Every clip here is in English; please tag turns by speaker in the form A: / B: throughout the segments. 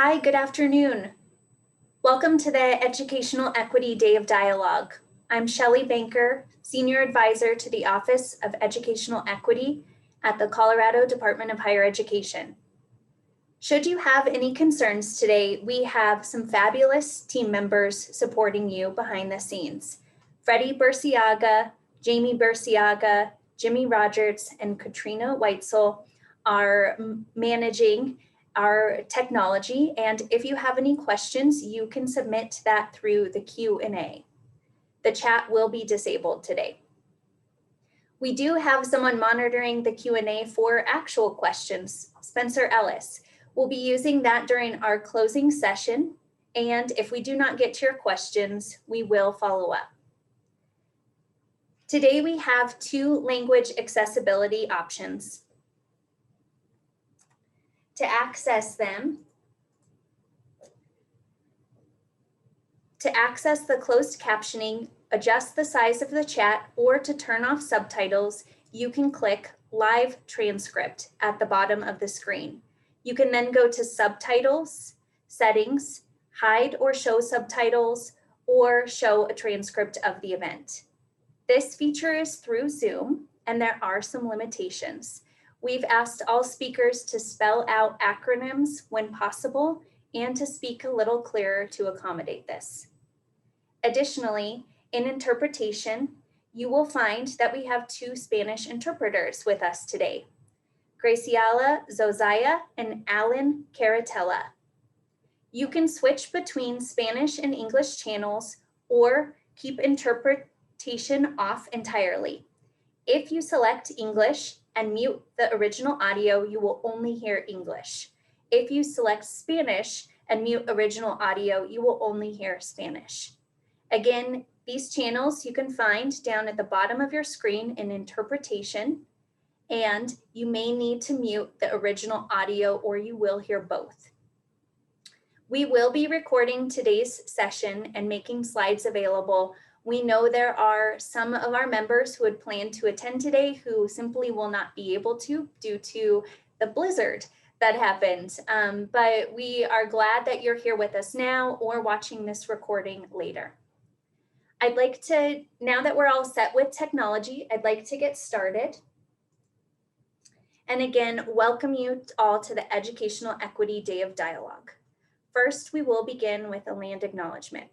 A: Hi, good afternoon. Welcome to the Educational Equity Day of Dialogue. I'm Shelley Banker, Senior Advisor to the Office of Educational Equity at the Colorado Department of Higher Education. Should you have any concerns today, we have some fabulous team members supporting you behind the scenes. Freddie Burciaga, Jamie Burciaga, Jimmy Rogers, and Katrina Weitzel are managing our technology, and if you have any questions, you can submit that through the Q&A. The chat will be disabled today. We do have someone monitoring the Q&A for actual questions, Spencer Ellis. We'll be using that during our closing session, and if we do not get to your questions, we will follow up. Today we have two language accessibility options. To access them, to access the closed captioning, adjust the size of the chat, or to turn off subtitles, you can click Live Transcript at the bottom of the screen. You can then go to Subtitles, Settings, Hide or Show Subtitles, or Show a Transcript of the event. This feature is through Zoom, and there are some limitations. We've asked all speakers to spell out acronyms when possible and to speak a little clearer to accommodate this. Additionally, in interpretation, you will find that we have two Spanish interpreters with us today, Graciela Zozaya and Alan Caratella. You can switch between Spanish and English channels or keep interpretation off entirely. If you select English and mute the original audio, you will only hear English. If you select Spanish and mute original audio, you will only hear Spanish. Again, these channels you can find down at the bottom of your screen in interpretation, and you may need to mute the original audio or you will hear both. We will be recording today's session and making slides available. We know there are some of our members who had planned to attend today who simply will not be able to due to the blizzard that happened. But we are glad that you're here with us now or watching this recording later. I'd like to, now that we're all set with technology, I'd like to get started. And again, welcome you all to the Educational Equity Day of Dialogue. First, we will begin with a land acknowledgement.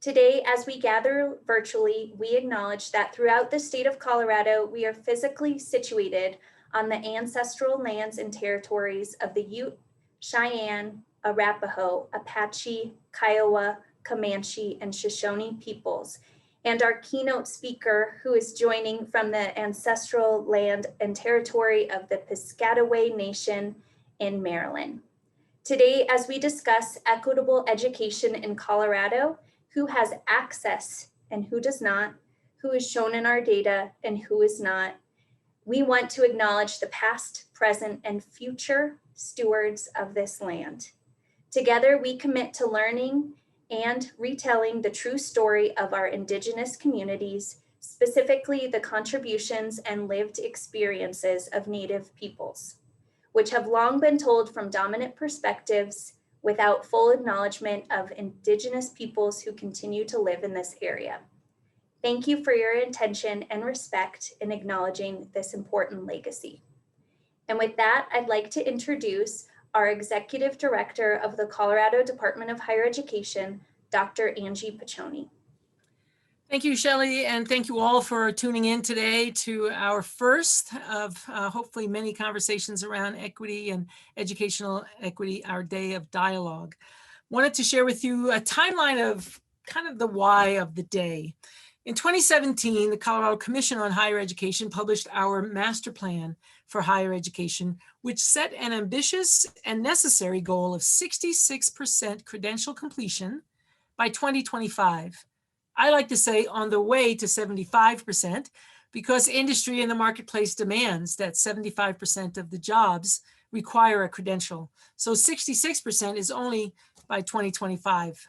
A: Today, as we gather virtually, we acknowledge that throughout the state of Colorado, we are physically situated on the ancestral lands and territories of the Ute, Cheyenne, Arapaho, Apache, Kiowa, Comanche, and Shoshone peoples, and our keynote speaker, who is joining from the ancestral land and territory of the Piscataway Nation in Maryland. Today, as we discuss equitable education in Colorado, who has access and who does not, who is shown in our data and who is not, we want to acknowledge the past, present, and future stewards of this land. Together, we commit to learning and retelling the true story of our Indigenous communities, specifically the contributions and lived experiences of Native peoples, which have long been told from dominant perspectives without full acknowledgement of Indigenous peoples who continue to live in this area. Thank you for your attention and respect in acknowledging this important legacy. And with that, I'd like to introduce our Executive Director of the Colorado Department of Higher Education, Dr. Angie Paccione.
B: Thank you, Shelley, and thank you all for tuning in today to our first of hopefully many conversations around equity and educational equity, our day of dialogue. Wanted to share with you a timeline of kind of the why of the day. In 2017, the Colorado Commission on Higher Education published our master plan for higher education, which set an ambitious and necessary goal of 66% credential completion by 2025. I like to say on the way to 75%, because industry and the marketplace demands that 75% of the jobs require a credential. So 66% is only by 2025.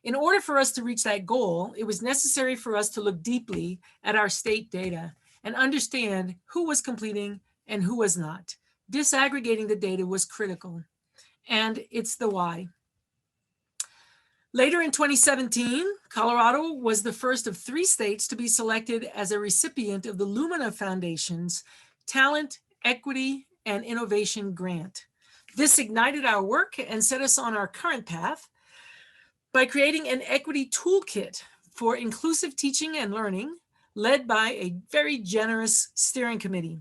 B: In order for us to reach that goal, it was necessary for us to look deeply at our state data and understand who was completing and who was not. Disaggregating the data was critical. and it's the why. Later in 2017, Colorado was the first of 3 states to be selected as a recipient of the Lumina Foundation's Talent, Equity, and Innovation Grant. This ignited our work and set us on our current path by creating an equity toolkit for inclusive teaching and learning, led by a very generous steering committee.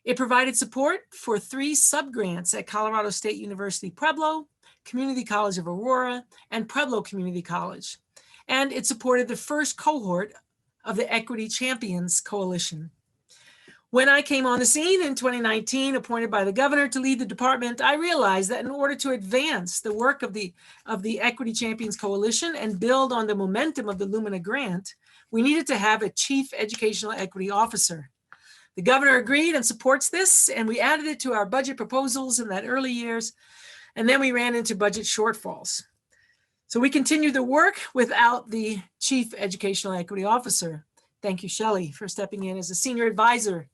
B: It provided support for 3 sub-grants at Colorado State University Pueblo, Community College of Aurora, and Pueblo Community College. And it supported the first cohort of the Equity Champions Coalition. When I came on the scene in 2019, appointed by the governor to lead the department, I realized that in order to advance the work of the Equity Champions Coalition and build on the momentum of the Lumina Grant, we needed to have a Chief Educational Equity Officer. The governor agreed and supports this, and we added it to our budget proposals in that early years, and then we ran into budget shortfalls. So we continued the work without the Chief Educational Equity Officer. Thank you, Shelley, for stepping in as a senior advisor.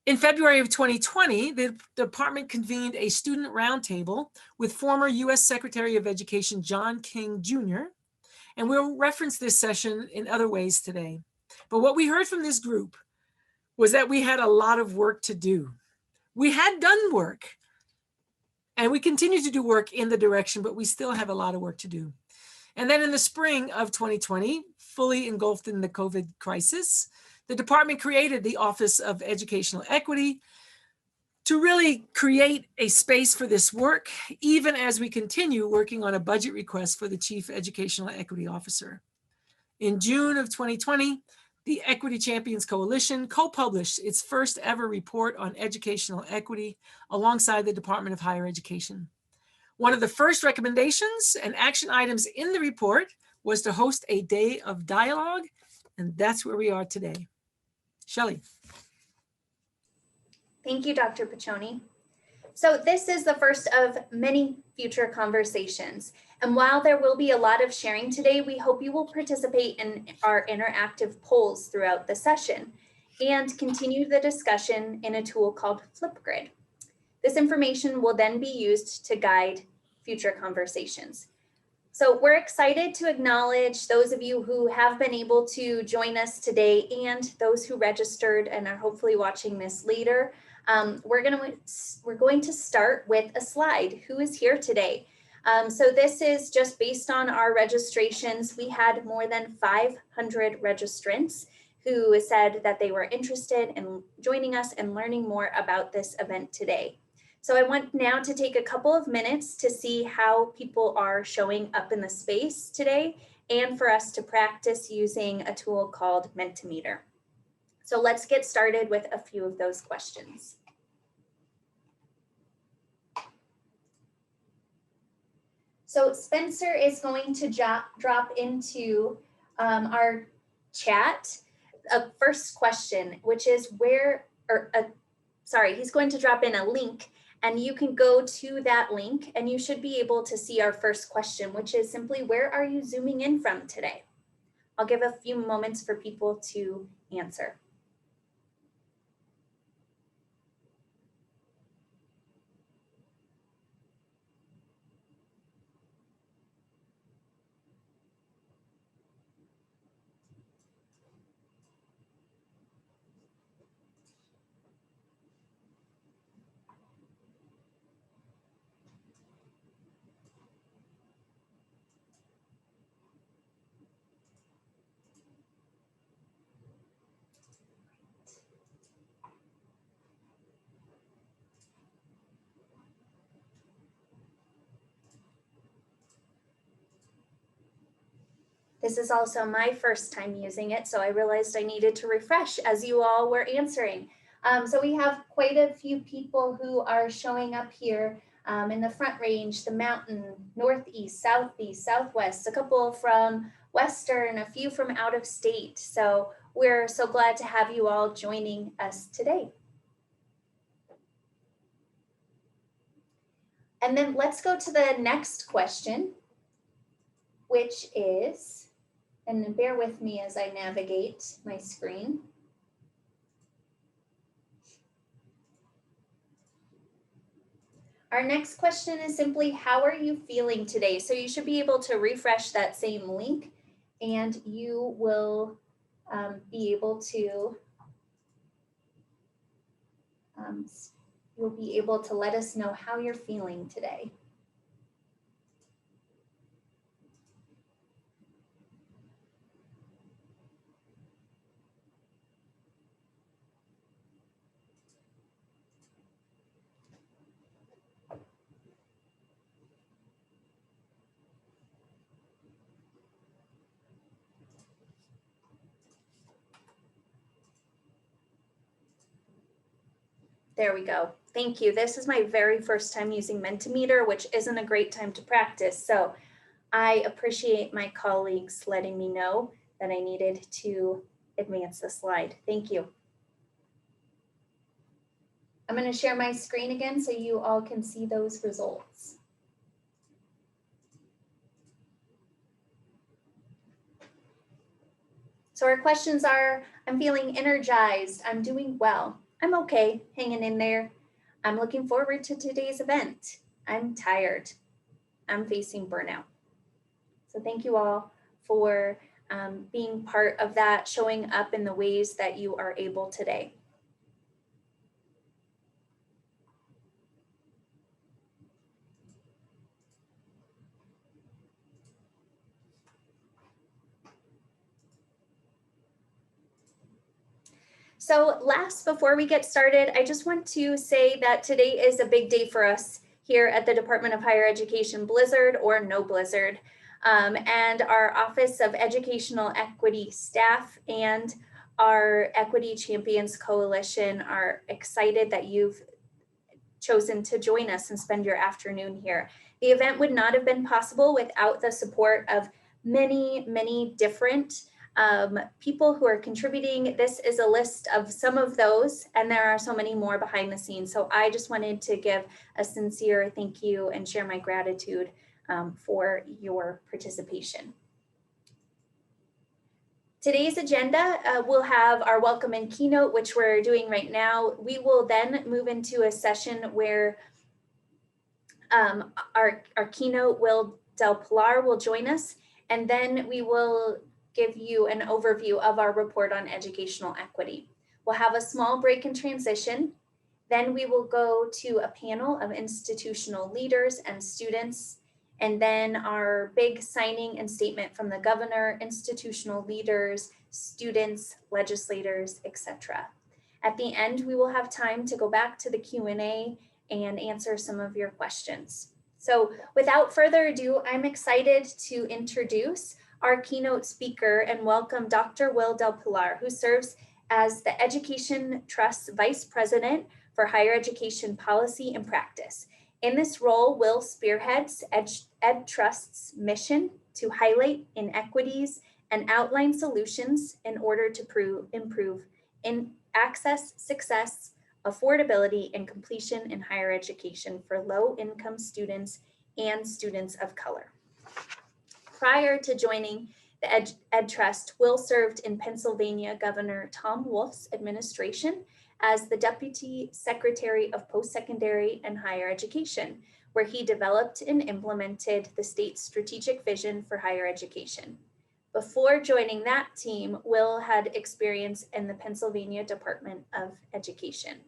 B: In February of 2020, the department convened a student roundtable with former U.S. Secretary of Education John King Jr., and we'll reference this session in other ways today. But what we heard from this group was that we had a lot of work to do. We had done work, and we continue to do work in the direction, but we still have a lot of work to do. And then in the spring of 2020, fully engulfed in the COVID crisis, the department created the Office of Educational Equity to really create a space for this work, even as we continue working on a budget request for the Chief Educational Equity Officer. In June of 2020, the Equity Champions Coalition co-published its first ever report on educational equity alongside the Department of Higher Education. One of the first recommendations and action items in the report was to host a day of dialogue, and that's where we are today. Shelley.
A: Thank you, Dr. Paccione. So this is the first of many future conversations. And while there will be a lot of sharing today, we hope you will participate in our interactive polls throughout the session and continue the discussion in a tool called Flipgrid. This information will then be used to guide future conversations. So we're excited to acknowledge those of you who have been able to join us today and those who registered and are hopefully watching this later. We're going to start with a slide. Who is here today? So this is just based on our registrations. We had more than 500 registrants who said that they were interested in joining us and learning more about this event today. So I want now to take a couple of minutes to see how people are showing up in the space today and for us to practice using a tool called Mentimeter. So let's get started with a few of those questions. So Spencer is going to drop into our chat a first question, which is he's going to drop in a link, and you can go to that link and you should be able to see our first question, which is simply, where are you zooming in from today? I'll give a few moments for people to answer. This is also my first time using it, so I realized I needed to refresh as you all were answering. So we have quite a few people who are showing up here in the Front Range, the Mountain, Northeast, Southeast, Southwest, a couple from Western, a few from out of state. So we're so glad to have you all joining us today. And then let's go to the next question, which is, and bear with me as I navigate my screen. Our next question is simply, how are you feeling today? So you should be able to refresh that same link and you will be able to you'll be able to let us know how you're feeling today. There we go. Thank you. This is my very first time using Mentimeter, which isn't a great time to practice. So I appreciate my colleagues letting me know that I needed to advance the slide. Thank you. I'm going to share my screen again so you all can see those results. So our questions are, I'm feeling energized. I'm doing well. I'm okay, hanging in there. I'm looking forward to today's event. I'm tired. I'm facing burnout. So thank you all for being part of that, showing up in the ways that you are able today. So last, before we get started, I just want to say that today is a big day for us here at the Department of Higher Education, blizzard or no blizzard. And our Office of Educational Equity staff and our Equity Champions Coalition are excited that you've chosen to join us and spend your afternoon here. The event would not have been possible without the support of many, many different people who are contributing. This is a list of some of those, and there are so many more behind the scenes. So I just wanted to give a sincere thank you and share my gratitude for your participation. Today's agenda will have our welcome and keynote, which we're doing right now. We will then move into a session where our keynote, Will Del Pilar, will join us, and then we will give you an overview of our report on educational equity. We'll have a small break and transition. Then we will go to a panel of institutional leaders and students, and then our big signing and statement from the governor, institutional leaders, students, legislators, etc. At the end, we will have time to go back to the Q&A and answer some of your questions. So without further ado, I'm excited to introduce our keynote speaker and welcome Dr. Will Del Pilar, who serves as the Education Trust's Vice President for Higher Education Policy and Practice. In this role, Will spearheads Ed Trust's mission to highlight inequities and outline solutions in order to improve in access, success, affordability, and completion in higher education for low-income students and students of color. Prior to joining the Ed Trust, Will served in Pennsylvania Governor Tom Wolf's administration as the Deputy Secretary of Post-Secondary and Higher Education, where he developed and implemented the state's strategic vision for higher education. Before joining that team, Will had experience in the Pennsylvania Department of Education.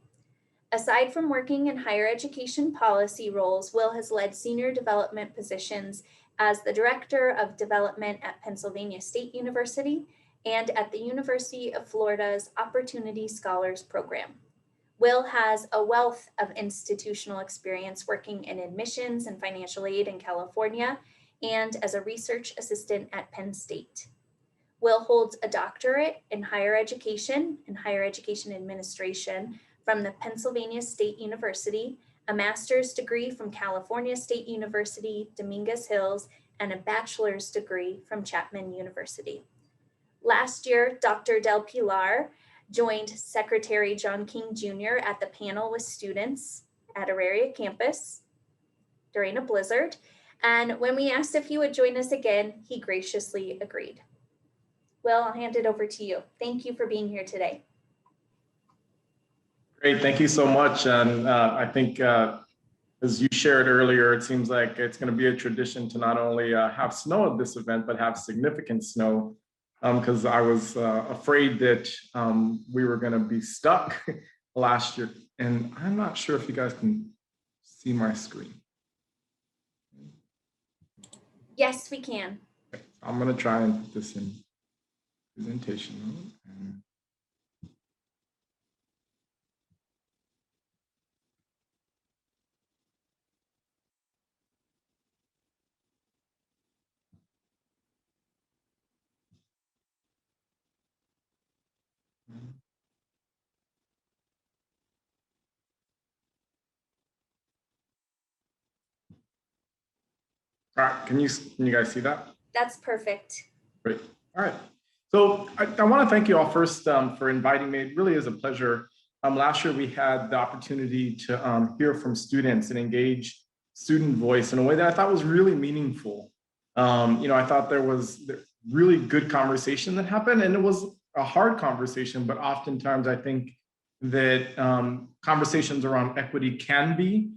A: Aside from working in higher education policy roles, Will has led senior development positions as the Director of Development at Pennsylvania State University and at the University of Florida's Opportunity Scholars Program. Will has a wealth of institutional experience working in admissions and financial aid in California and as a research assistant at Penn State. Will holds a doctorate in higher education and higher education administration from the Pennsylvania State University, a master's degree from California State University, Dominguez Hills, and a bachelor's degree from Chapman University. Last year, Dr. Del Pilar joined Secretary John King Jr. at the panel with students at Auraria campus during a blizzard. And when we asked if he would join us again, he graciously agreed. Will, I'll hand it over to you. Thank you for being here today.
C: Great, thank you so much. And I think As you shared earlier, it seems like it's going to be a tradition to not only have snow at this event, but have significant snow, because I was afraid that we were going to be stuck last year. And I'm not sure if you guys can see my screen.
A: Yes, we can.
C: Okay, I'm going to try and put this in presentation mode. All right, can you guys see that?
A: That's perfect.
C: Great. All right. So I want to thank you all first for inviting me. It really is a pleasure. Last year we had the opportunity to hear from students and engage student voice in a way that I thought was really meaningful. I thought there was really good conversation that happened, and it was a hard conversation, but oftentimes I think that conversations around equity can be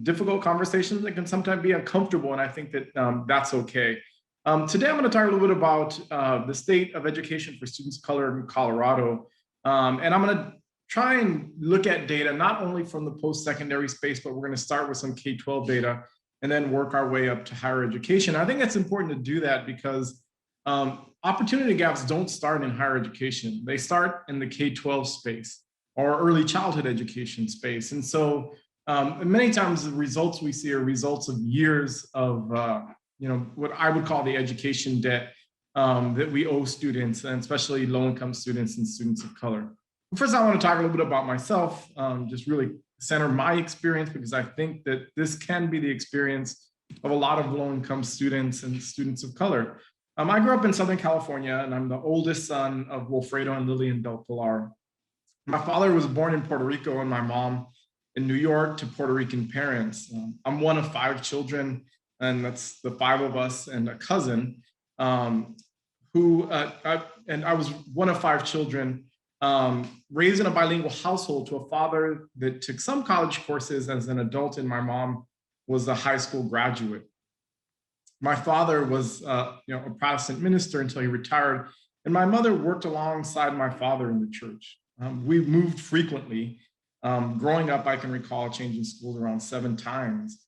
C: difficult conversations that can sometimes be uncomfortable, and I think that that's okay. Today, I'm going to talk a little bit about the state of education for students of color in Colorado. And I'm going to try and look at data, not only from the post-secondary space, but we're going to start with some K-12 data and then work our way up to higher education. I think it's important to do that because opportunity gaps don't start in higher education. They start in the K-12 space or early childhood education space. And so many times the results we see are results of years of what I would call the education debt that we owe students, and especially low-income students and students of color. First, I want to talk a little bit about myself, just really center my experience, because I think that this can be the experience of a lot of low-income students and students of color. I grew up in Southern California, and I'm the oldest son of Wilfredo and Lillian Del Pilar. My father was born in Puerto Rico and my mom in New York to Puerto Rican parents. I'm one of 5 children, and that's the 5 of us and a cousin and I was one of 5 children raised in a bilingual household to a father that took some college courses as an adult, and my mom was a high school graduate. My father was a Protestant minister until he retired, and my mother worked alongside my father in the church. We moved frequently. Growing up, I can recall changing schools around 7 times.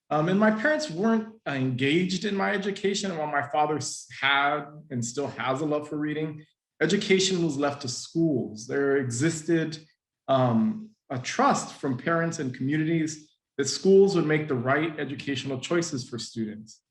C: And my parents weren't engaged in my education. And while my father had and still has a love for reading, education was left to schools. There existed a trust from parents and communities that schools would make the right educational choices for students.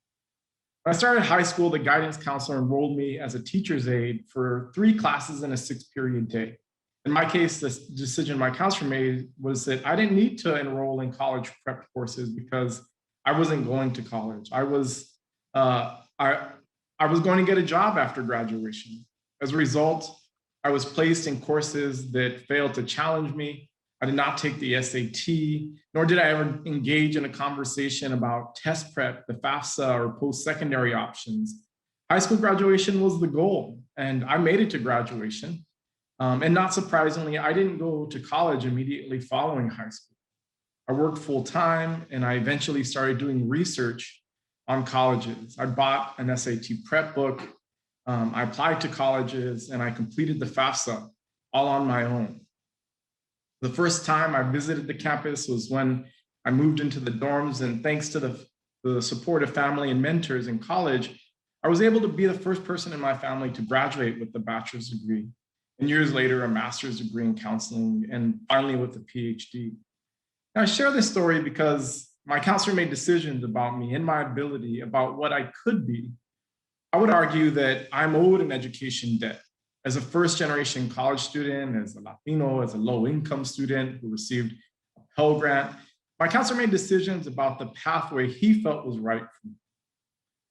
C: When I started high school, the guidance counselor enrolled me as a teacher's aide for 3 classes in a 6-period day. In my case, the decision my counselor made was that I didn't need to enroll in college prep courses because I wasn't going to college. I was going to get a job after graduation. As a result, I was placed in courses that failed to challenge me. I did not take the SAT, nor did I ever engage in a conversation about test prep, the FAFSA, or post-secondary options. High school graduation was the goal, and I made it to graduation. And not surprisingly, I didn't go to college immediately following high school. I worked full-time, and I eventually started doing research on colleges. I bought an SAT prep book, I applied to colleges, and I completed the FAFSA all on my own. The first time I visited the campus was when I moved into the dorms, and thanks to the support of family and mentors in college, I was able to be the first person in my family to graduate with a bachelor's degree, and years later, a master's degree in counseling, and finally with a PhD. Now, I share this story because my counselor made decisions about me and my ability, about what I could be. I would argue that I'm owed an education debt. As a first-generation college student, as a Latino, as a low-income student who received a Pell Grant, my counselor made decisions about the pathway he felt was right for me.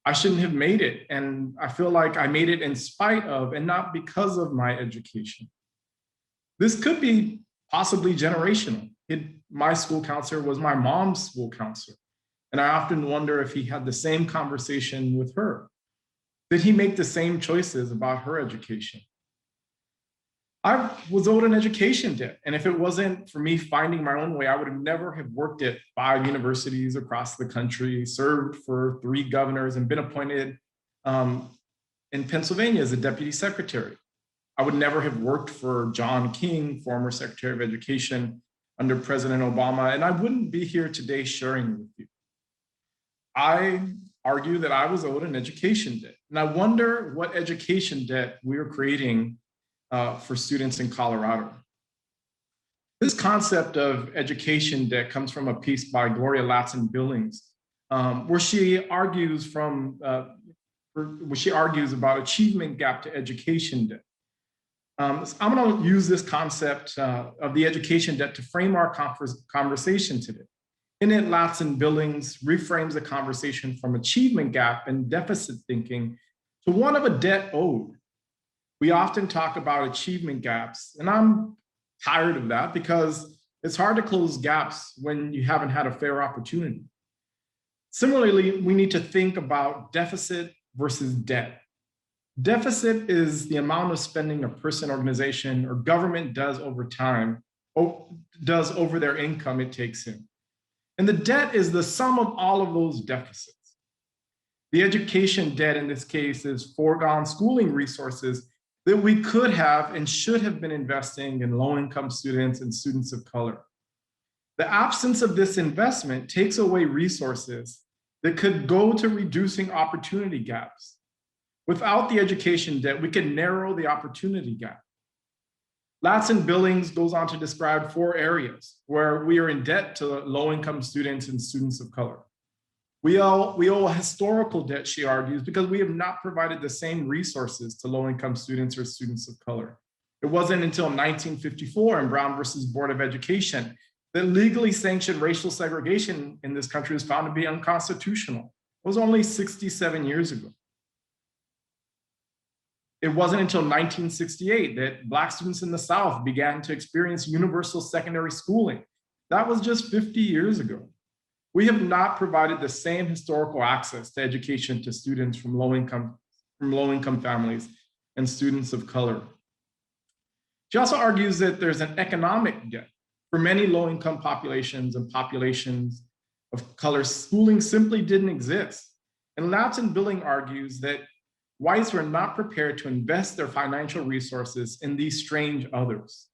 C: I shouldn't have made it, and I feel like I made it in spite of and not because of my education. This could be possibly generational. My school counselor was my mom's school counselor, and I often wonder if he had the same conversation with her. Did he make the same choices about her education? I was owed an education debt. And if it wasn't for me finding my own way, I would have never have worked at 5 universities across the country, served for 3 governors, and been appointed in Pennsylvania as a deputy secretary. I would never have worked for John King, former Secretary of Education under President Obama, and I wouldn't be here today sharing with you. I argue that I was owed an education debt. And I wonder what education debt we are creating for students in Colorado. This concept of education debt comes from a piece by Gloria Ladson-Billings, where she argues about achievement gap to education debt. I'm going to use this concept of the education debt to frame our conversation today. In it, Ladson-Billings reframes the conversation from achievement gap and deficit thinking to one of a debt owed. We often talk about achievement gaps, and I'm tired of that because it's hard to close gaps when you haven't had a fair opportunity. Similarly, we need to think about deficit versus debt. Deficit is the amount of spending a person, organization, or government does over time, does over their income it takes in. And the debt is the sum of all of those deficits. The education debt in this case is foregone schooling resources that we could have and should have been investing in low-income students and students of color. The absence of this investment takes away resources that could go to reducing opportunity gaps. Without the education debt, we can narrow the opportunity gap. Ladson-Billings goes on to describe 4 areas where we are in debt to low-income students and students of color. We owe a historical debt, she argues, because we have not provided the same resources to low-income students or students of color. It wasn't until 1954 in Brown versus Board of Education that legally sanctioned racial segregation in this country was found to be unconstitutional. It was only 67 years ago. It wasn't until 1968 that Black students in the South began to experience universal secondary schooling. That was just 50 years ago. We have not provided the same historical access to education to students from low-income families and students of color. She also argues that there's an economic debt. For many low-income populations and populations of color, schooling simply didn't exist. And Ladson-Billings argues that whites were not prepared to invest their financial resources in these strange others.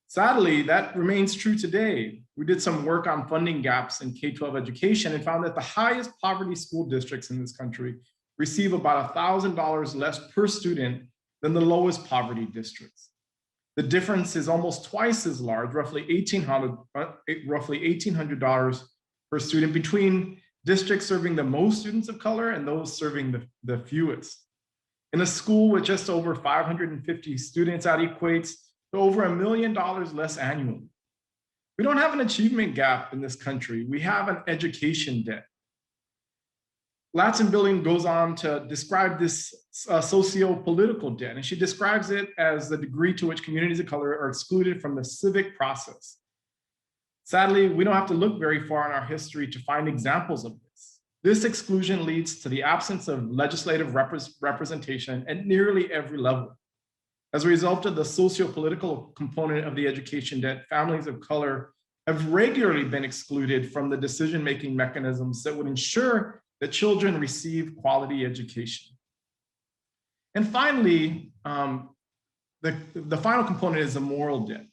C: Sadly, that remains true today. We did some work on funding gaps in K12 education and found that the highest poverty school districts in this country receive about $1,000 less per student than the lowest poverty districts. The difference is almost twice as large, roughly $1,800 per student between districts serving the most students of color and those serving the fewest. In a school with just over 550 students, that equates to over $1 million less annually. We don't have an achievement gap in this country. We have an education debt. Ladson-Billings goes on to describe this socio-political debt, and she describes it as the degree to which communities of color are excluded from the civic process. Sadly, we don't have to look very far in our history to find examples of this. This exclusion leads to the absence of legislative representation at nearly every level. As a result of the socio-political component of the education debt, families of color have regularly been excluded from the decision-making mechanisms that would ensure that children receive quality education. And finally, the final component is the moral debt.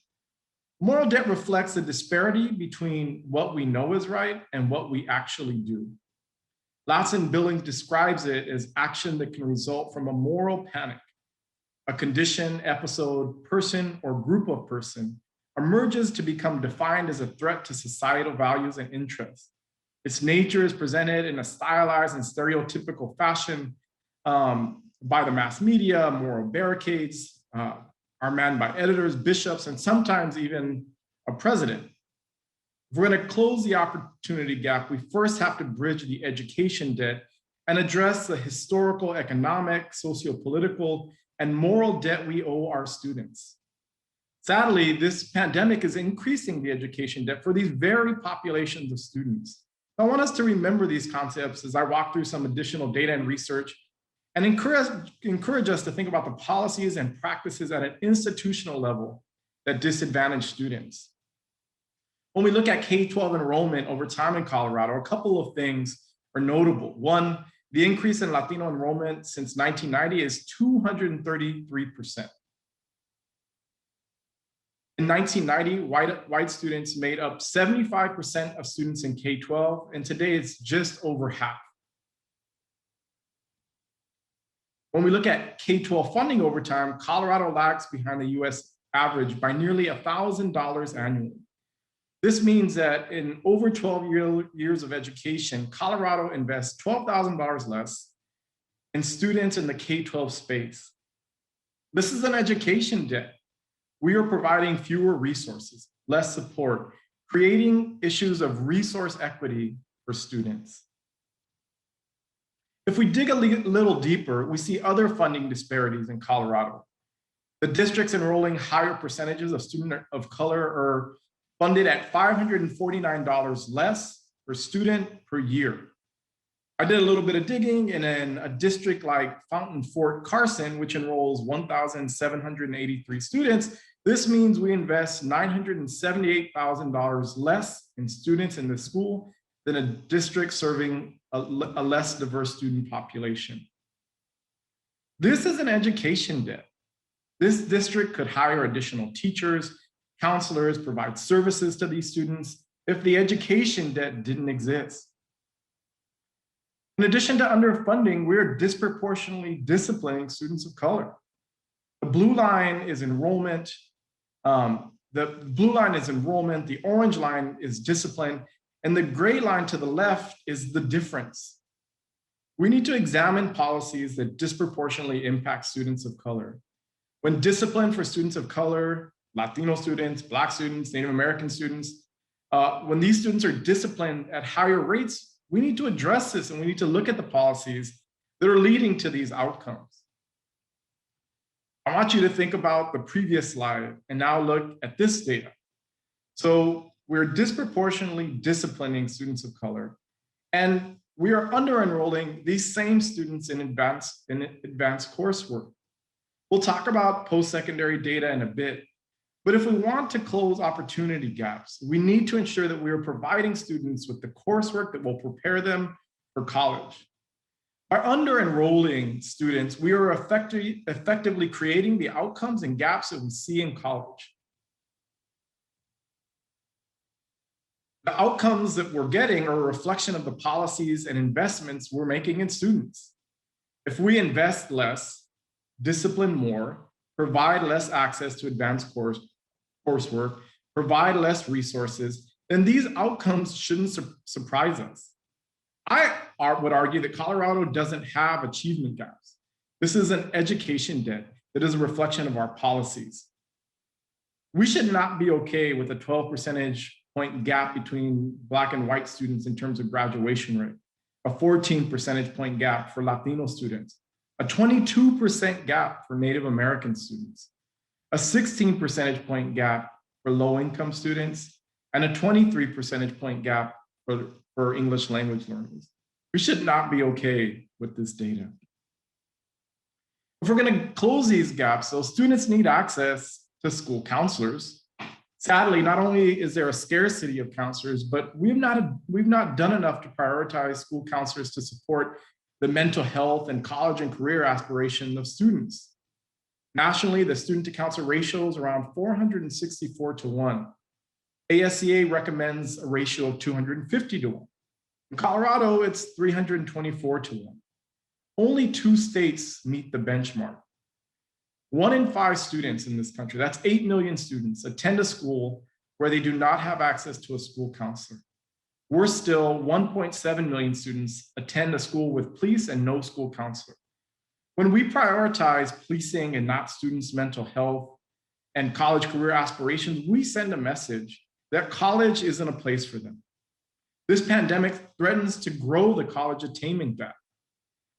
C: Moral debt reflects the disparity between what we know is right and what we actually do. Ladson-Billings describes it as action that can result from a moral panic. A condition, episode, person, or group of person emerges to become defined as a threat to societal values and interests. Its nature is presented in a stylized and stereotypical fashion by the mass media, moral barricades, are manned by editors, bishops, and sometimes even a president. If we're going to close the opportunity gap, we first have to bridge the education debt and address the historical, economic, socio-political, and moral debt we owe our students. Sadly, this pandemic is increasing the education debt for these very populations of students. I want us to remember these concepts as I walk through some additional data and research and encourage us to think about the policies and practices at an institutional level that disadvantage students. When we look at K12 enrollment over time in Colorado, a couple of things are notable. One, the increase in Latino enrollment since 1990 is 233%. In 1990, white students made up 75% of students in K12, and today it's just over half. When we look at K12 funding over time, Colorado lags behind the US average by nearly $1,000 annually. This means that in over 12 years of education, Colorado invests $12,000 less in students in the K12 space. This is an education debt. We are providing fewer resources, less support, creating issues of resource equity for students. If we dig a little deeper, we see other funding disparities in Colorado. The districts enrolling higher percentages of students of color are funded at $549 less per student per year. I did a little bit of digging, and in a district like Fountain Fort Carson, which enrolls 1,783 students, this means we invest $978,000 less in students in the school than a district serving a less diverse student population. This is an education debt. This district could hire additional teachers, counselors, provide services to these students if the education debt didn't exist. In addition to underfunding, we're disproportionately disciplining students of color. The blue line is enrollment. The orange line is discipline, and the gray line to the left is the difference. We need to examine policies that disproportionately impact students of color. When discipline for students of color, Latino students, Black students, Native American students, when these students are disciplined at higher rates, we need to address this, and we need to look at the policies that are leading to these outcomes. I want you to think about the previous slide and now look at this data. So we're disproportionately disciplining students of color, and we are under-enrolling these same students in advanced coursework. We'll talk about post-secondary data in a bit, but if we want to close opportunity gaps, we need to ensure that we are providing students with the coursework that will prepare them for college. By under-enrolling students, we are effectively creating the outcomes and gaps that we see in college. The outcomes that we're getting are a reflection of the policies and investments we're making in students. If we invest less, discipline more, provide less access to advanced coursework, provide less resources, then these outcomes shouldn't surprise us. I would argue that Colorado doesn't have achievement gaps. This is an education debt that is a reflection of our policies. We should not be okay with a 12 percentage point gap between Black and white students in terms of graduation rate, a 14 percentage point gap for Latino students, a 22% gap for Native American students, a 16 percentage point gap for low-income students, and a 23 percentage point gap for English language learners. We should not be okay with this data. If we're going to close these gaps, so students need access to school counselors. Sadly, not only is there a scarcity of counselors, but we've not done enough to prioritize school counselors to support the mental health and college and career aspiration of students. Nationally, the student-to-counselor ratio is around 464 to 1. ASCA recommends a ratio of 250 to 1. In Colorado, it's 324 to 1. Only 2 states meet the benchmark. 1 in 5 students in this country, that's 8 million students, attend a school where they do not have access to a school counselor. Worse still, 1.7 million students attend a school with police and no school counselor. When we prioritize policing and not students' mental health and college career aspirations, we send a message that college isn't a place for them. This pandemic threatens to grow the college attainment gap.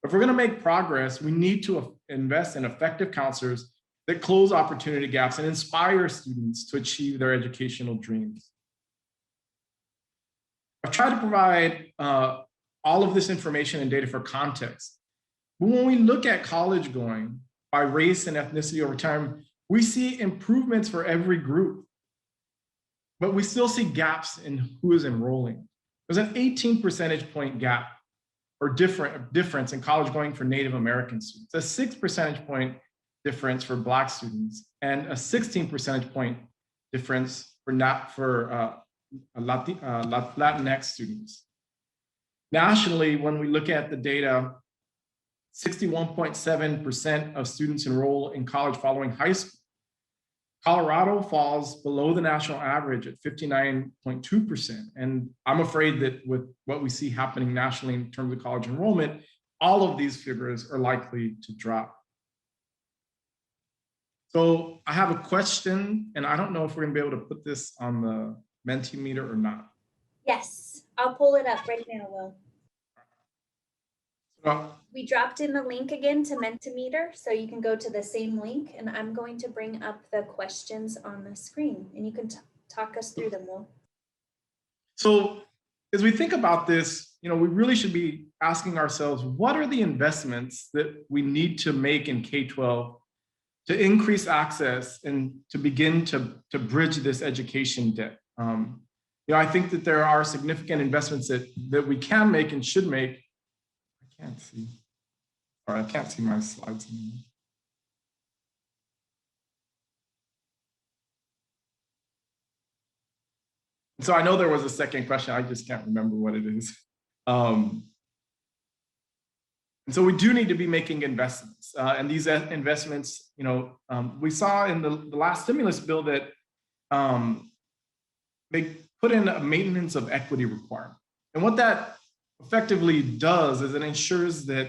C: If we're going to make progress, we need to invest in effective counselors that close opportunity gaps and inspire students to achieve their educational dreams. I've tried to provide all of this information and data for context. But when we look at college going by race and ethnicity over time, we see improvements for every group, but we still see gaps in who is enrolling. There's an 18 percentage point gap or difference in college going for Native American students, a 6 percentage point difference for Black students, and a 16 percentage point difference for Latinx students. Nationally, when we look at the data, 61.7% of students enroll in college following high school. Colorado falls below the national average at 59.2%. And I'm afraid that with what we see happening nationally in terms of college enrollment, all of these figures are likely to drop. So I have a question, and I don't know if we're gonna be able to put this on the Mentimeter or not.
A: Yes, I'll pull it up right now, Will.
C: So,
A: We dropped in the link again to Mentimeter, so you can go to the same link, and I'm going to bring up the questions on the screen, and you can talk us through them, Will.
C: So as we think about this, we really should be asking ourselves, what are the investments that we need to make in K-12 to increase access and to begin to bridge this education debt? I think that there are significant investments that we can make and should make. I can't see. All right, I can't see my slides anymore. So I know there was a second question. I just can't remember what it is. And so we do need to be making investments. And these investments, we saw in the last stimulus bill that they put in a maintenance of equity requirement. And what that effectively does is it ensures that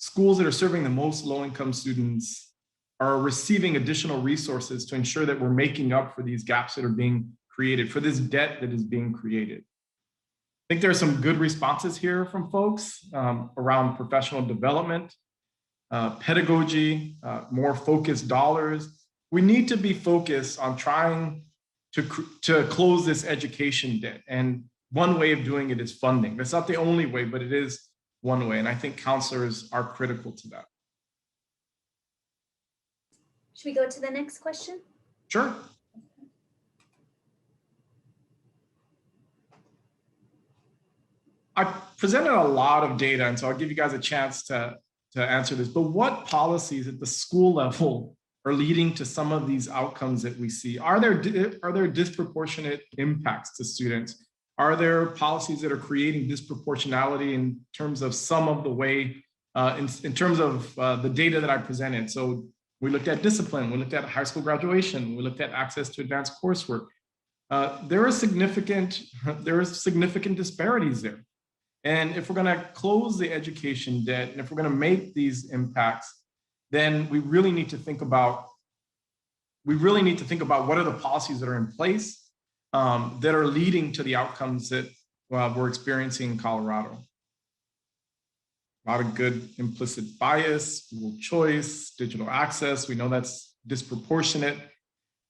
C: schools that are serving the most low-income students are receiving additional resources to ensure that we're making up for these gaps that are being created, for this debt that is being created. I think there are some good responses here from folks around professional development, pedagogy, more focused dollars. We need to be focused on trying to close this education debt. And one way of doing it is funding. That's not the only way, but it is one way. And I think counselors are critical to that.
A: Should we go to the next question?
C: Sure. I presented a lot of data, and so I'll give you guys a chance to answer this, but what policies at the school level are leading to some of these outcomes that we see? Are there disproportionate impacts to students? Are there policies that are creating disproportionality in terms of some of the way, in terms of the data that I presented? So we looked at discipline, we looked at high school graduation, we looked at access to advanced coursework. There are significant disparities there. And if we're going to close the education debt, and if we're going to make these impacts, then we really need to think about what are the policies that are in place that are leading to the outcomes that we're experiencing in Colorado. A lot of good implicit bias, school choice, digital access. We know that's disproportionate.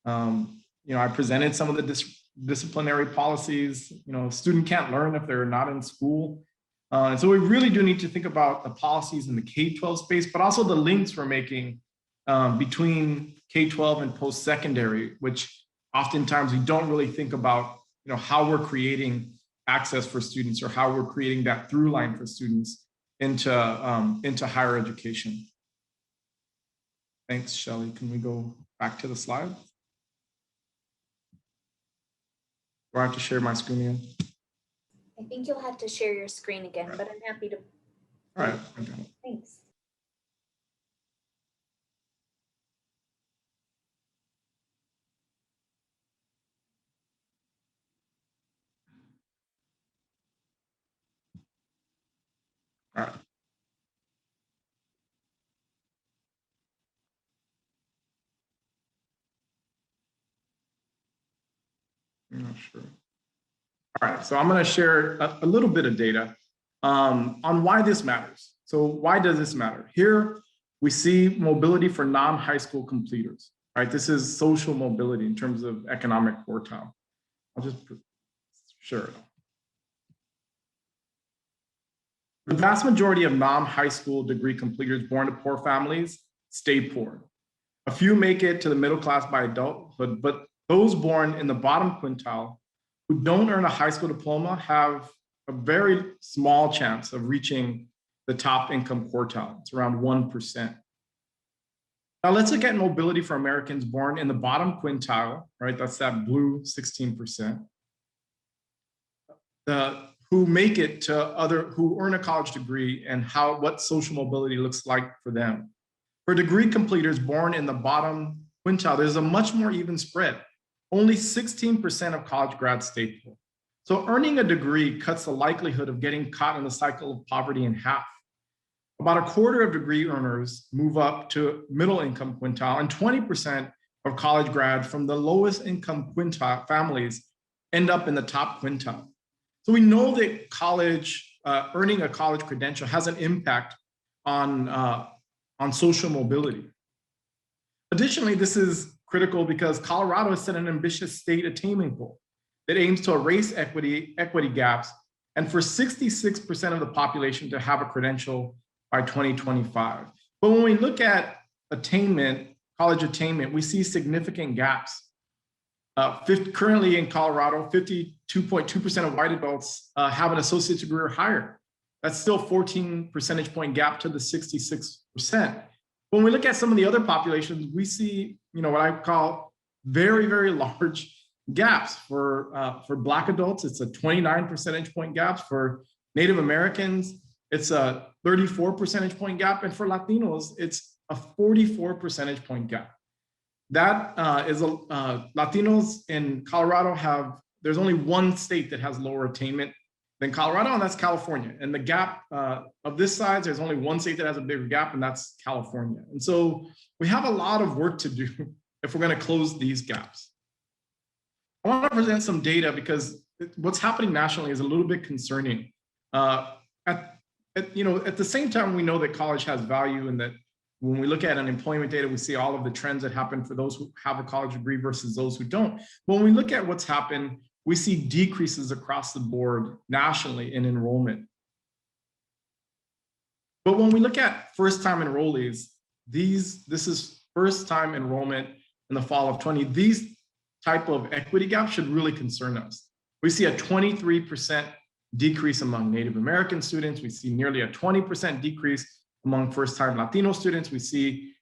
C: I presented some of the disciplinary policies. A student can't learn if they're not in school. And so we really do need to think about the policies in the K-12 space, but also the links we're making between K-12 and post-secondary, which oftentimes we don't really think about, how we're creating access for students or how we're creating that through line for students into higher education. Thanks, Shelley. Can we go back to the slide? Do I have to share my screen again?
A: I think you'll have to share your screen again, but I'm happy to.
C: All right. Okay.
A: Thanks.
C: All right. I'm not sure. All right, so I'm going to share a little bit of data on why this matters. So why does this matter? Here we see mobility for non-high school completers. Right, this is social mobility in terms of economic quartile. I'll just share it. The vast majority of non-high school degree completers born to poor families stay poor. A few make it to the middle class by adulthood, but those born in the bottom quintile who don't earn a high school diploma have a very small chance of reaching the top income quartile. It's around 1%. Now let's look at mobility for Americans born in the bottom quintile, right? That's that blue 16%. Who make it to who earn a college degree and what social mobility looks like for them. For degree completers born in the bottom quintile, there's a much more even spread. Only 16% of college grads stay poor. So earning a degree cuts the likelihood of getting caught in the cycle of poverty in half. About a quarter of degree earners move up to middle income quintile, and 20% of college grads from the lowest income quintile families end up in the top quintile. So we know that earning a college credential has an impact on social mobility. Additionally, this is critical because Colorado has set an ambitious state attainment goal that aims to erase equity gaps and for 66% of the population to have a credential by 2025. But when we look at college attainment, we see significant gaps. Currently in Colorado, 52.2% of white adults have an associate's degree or higher. That's still 14 percentage point gap to the 66%. When we look at some of the other populations, we see, what I call very, very large gaps. For Black adults, it's a 29 percentage point gap. For Native Americans, it's a 34 percentage point gap. And for Latinos, it's a 44 percentage point gap. That Latinos in Colorado there's only one state that has lower attainment than Colorado, and that's California. And the gap of this size, there's only one state that has a bigger gap, and that's California. And so we have a lot of work to do if we're going to close these gaps. I want to present some data because what's happening nationally is a little bit concerning. At the same time, we know that college has value and that when we look at unemployment data, we see all of the trends that happen for those who have a college degree versus those who don't. When we look at what's happened, we see decreases across the board nationally in enrollment. But when we look at first-time enrollees, this is first-time enrollment in the fall of 20. These type of equity gaps should really concern us. We see a 23% decrease among Native American students. We see nearly a 20% decrease among first-time Latino students. We see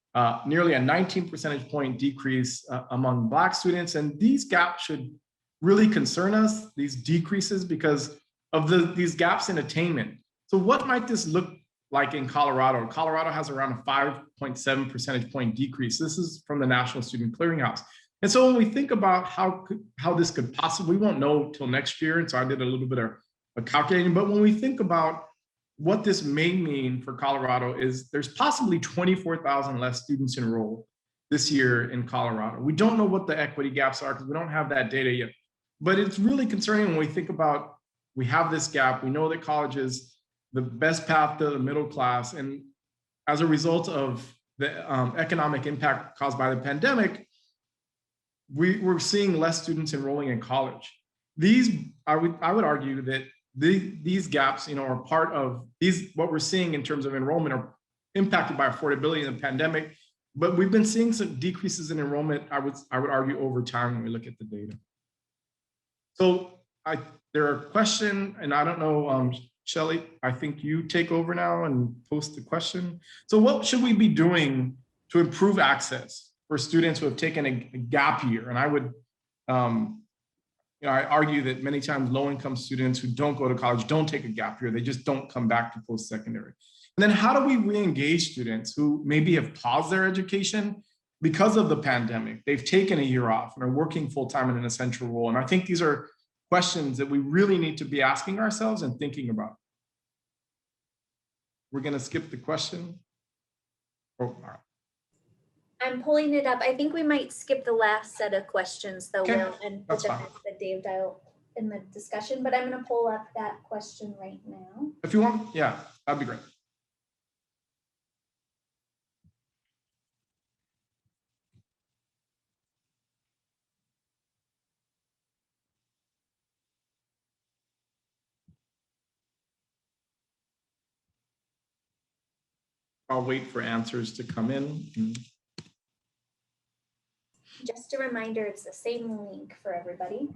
C: nearly a 19 percentage point decrease among Black students. And these gaps should really concern us, these decreases, because of these gaps in attainment. So what might this look like in Colorado? Colorado has around a 5.7 percentage point decrease. This is from the National Student Clearinghouse. And so when we think about how this could possibly, we won't know till next year. And so I did a little bit of calculating, but when we think about what this may mean for Colorado is there's possibly 24,000 less students enrolled this year in Colorado. We don't know what the equity gaps are because we don't have that data yet, but it's really concerning when we think about, we have this gap. We know that college is the best path to the middle class. And as a result of the economic impact caused by the pandemic, we're seeing less students enrolling in college. I would argue that these gaps, are part of what we're seeing in terms of enrollment are impacted by affordability in the pandemic, but we've been seeing some decreases in enrollment, I would argue, over time when we look at the data. So there are questions, and I don't know, Shelley, I think you take over now and post the question. So what should we be doing to improve access for students who have taken a gap year? And I would, I argue that many times low-income students who don't go to college don't take a gap year. They just don't come back to post-secondary. And then how do we re-engage students who maybe have paused their education because of the pandemic? They've taken a year off and are working full-time in an essential role. And I think these are questions that we really need to be asking ourselves and thinking about. We're going to skip the question. Oh, all right.
A: I'm pulling it up. I think we might skip the last set of questions though,
C: Okay,
A: Will, and put them as the Dave dial in the discussion, but I'm going to pull up that question right now.
C: If you want, yeah, that'd be great. I'll wait for answers to come in.
A: Just a reminder, it's the same link for everybody.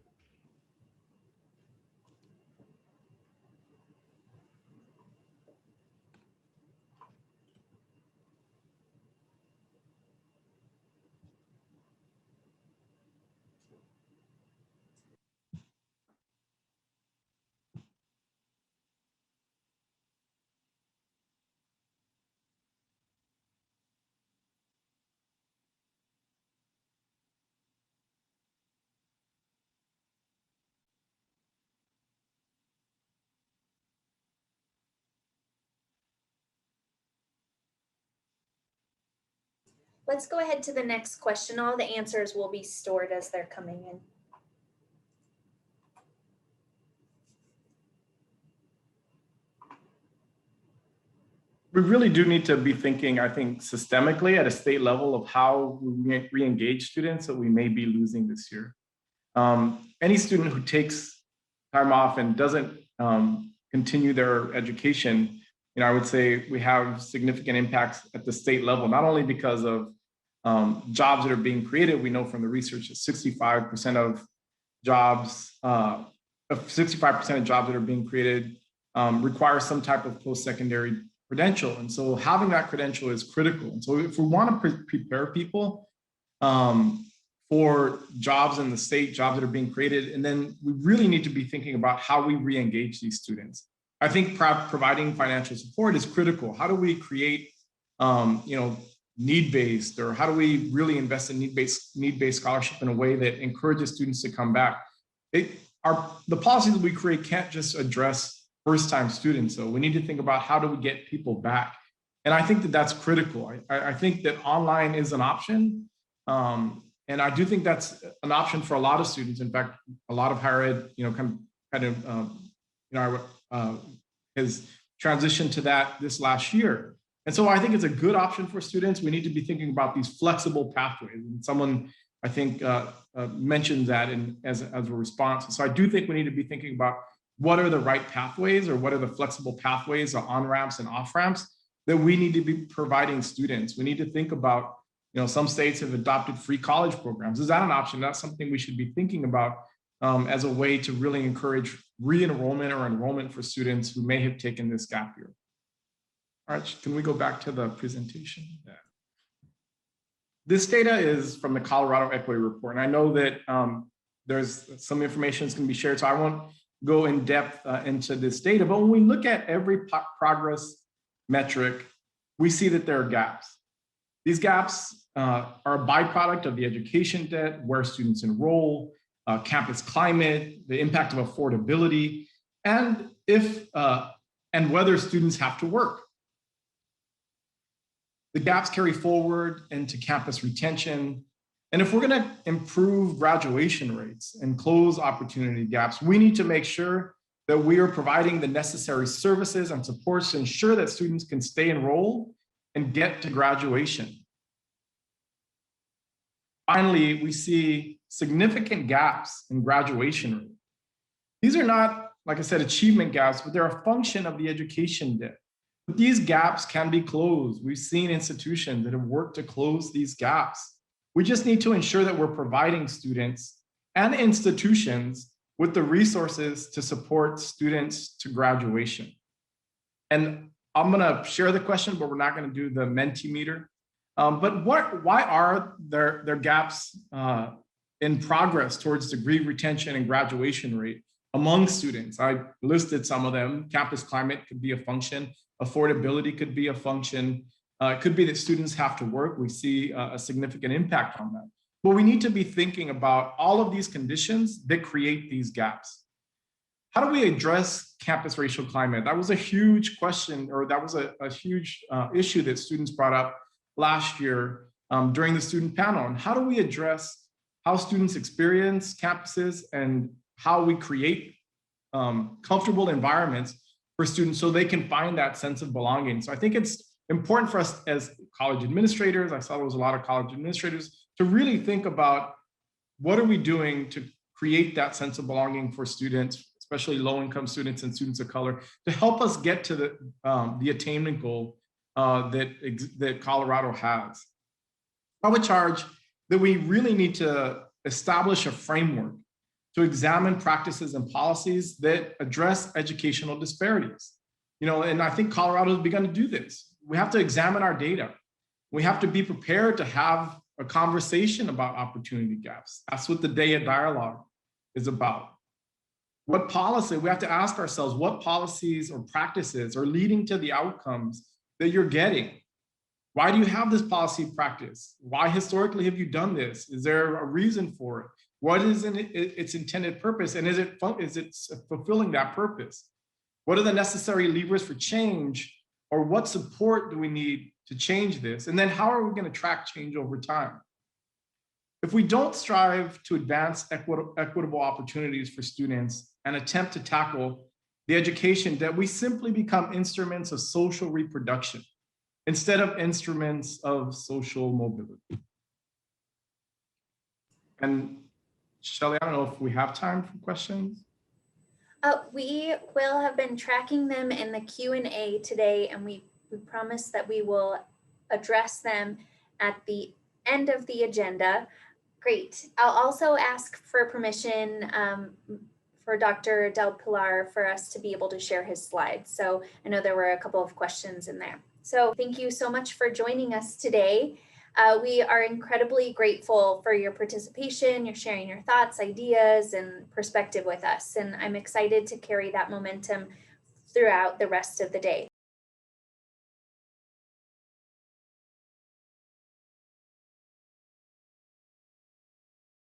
A: Let's go ahead to the next question. All the answers will be stored as they're coming in.
C: We really do need to be thinking, I think, systemically at a state level of how we re-engage students that we may be losing this year. Any student who takes time off and doesn't continue their education, I would say we have significant impacts at the state level, not only because of jobs that are being created. We know from the research that 65% of jobs, 65% of jobs that are being created require some type of post-secondary credential. And so having that credential is critical. And so if we want to prepare people for jobs in the state, jobs that are being created, and then we really need to be thinking about how we re-engage these students. I think providing financial support is critical. How do we create, need-based, or how do we really invest in need-based scholarship in a way that encourages students to come back? The policies that we create can't just address first-time students, so we need to think about how do we get people back. And I think that that's critical. I think that online is an option. And I do think that's an option for a lot of students. In fact, a lot of higher ed, has transitioned to that this last year. And so I think it's a good option for students. We need to be thinking about these flexible pathways. And someone, I think, mentioned that as a response. So I do think we need to be thinking about what are the right pathways, or what are the flexible pathways, or on-ramps and off-ramps that we need to be providing students. We need to think about, some states have adopted free college programs. Is that an option? That's something we should be thinking about as a way to really encourage re-enrollment or enrollment for students who may have taken this gap year. All right, can we go back to the presentation? Yeah. This data is from the Colorado Equity Report. And I know that there's some information that's going to be shared, so I won't go in depth into this data, but when we look at every progress metric, we see that there are gaps. These gaps are a byproduct of the education debt, where students enroll, campus climate, the impact of affordability, and whether students have to work. The gaps carry forward into campus retention. And if we're going to improve graduation rates and close opportunity gaps, we need to make sure that we are providing the necessary services and supports to ensure that students can stay enrolled and get to graduation. Finally, we see significant gaps in graduation rate. These are not, like I said, achievement gaps, but they're a function of the education debt. But these gaps can be closed. We've seen institutions that have worked to close these gaps. We just need to ensure that we're providing students and institutions with the resources to support students to graduation. And I'm going to share the question, but we're not going to do the Mentimeter. But why are there gaps in progress towards degree retention and graduation rate among students? I listed some of them. Campus climate could be a function. Affordability could be a function. It could be that students have to work. We see a significant impact on that. But we need to be thinking about all of these conditions that create these gaps. How do we address campus racial climate? That was a huge question, or that was a huge issue that students brought up last year during the student panel. And how do we address how students experience campuses and how we create comfortable environments for students so they can find that sense of belonging? So I think it's important for us as college administrators, I saw there was a lot of college administrators, to really think about what are we doing to create that sense of belonging for students, especially low-income students and students of color, to help us get to the attainment goal that Colorado has. I would charge that we really need to establish a framework to examine practices and policies that address educational disparities. And I think Colorado has begun to do this. We have to examine our data. We have to be prepared to have a conversation about opportunity gaps. That's what the Day of Dialogue is about. What policy, we have to ask ourselves, what policies or practices are leading to the outcomes that you're getting? Why do you have this policy practice? Why historically have you done this? Is there a reason for it? What is its intended purpose? And is it fulfilling that purpose? What are the necessary levers for change? Or what support do we need to change this? And then how are we going to track change over time? If we don't strive to advance equitable opportunities for students and attempt to tackle the education debt, we simply become instruments of social reproduction instead of instruments of social mobility. And Shelley, I don't know if we have time for questions.
A: We will have been tracking them in the Q&A today, and we promise that we will address them at the end of the agenda. Great. I'll also ask for permission for Dr. Del Pilar for us to be able to share his slides. So I know there were a couple of questions in there. So thank you so much for joining us today. We are incredibly grateful for your participation, your sharing your thoughts, ideas, and perspective with us. And I'm excited to carry that momentum throughout the rest of the day.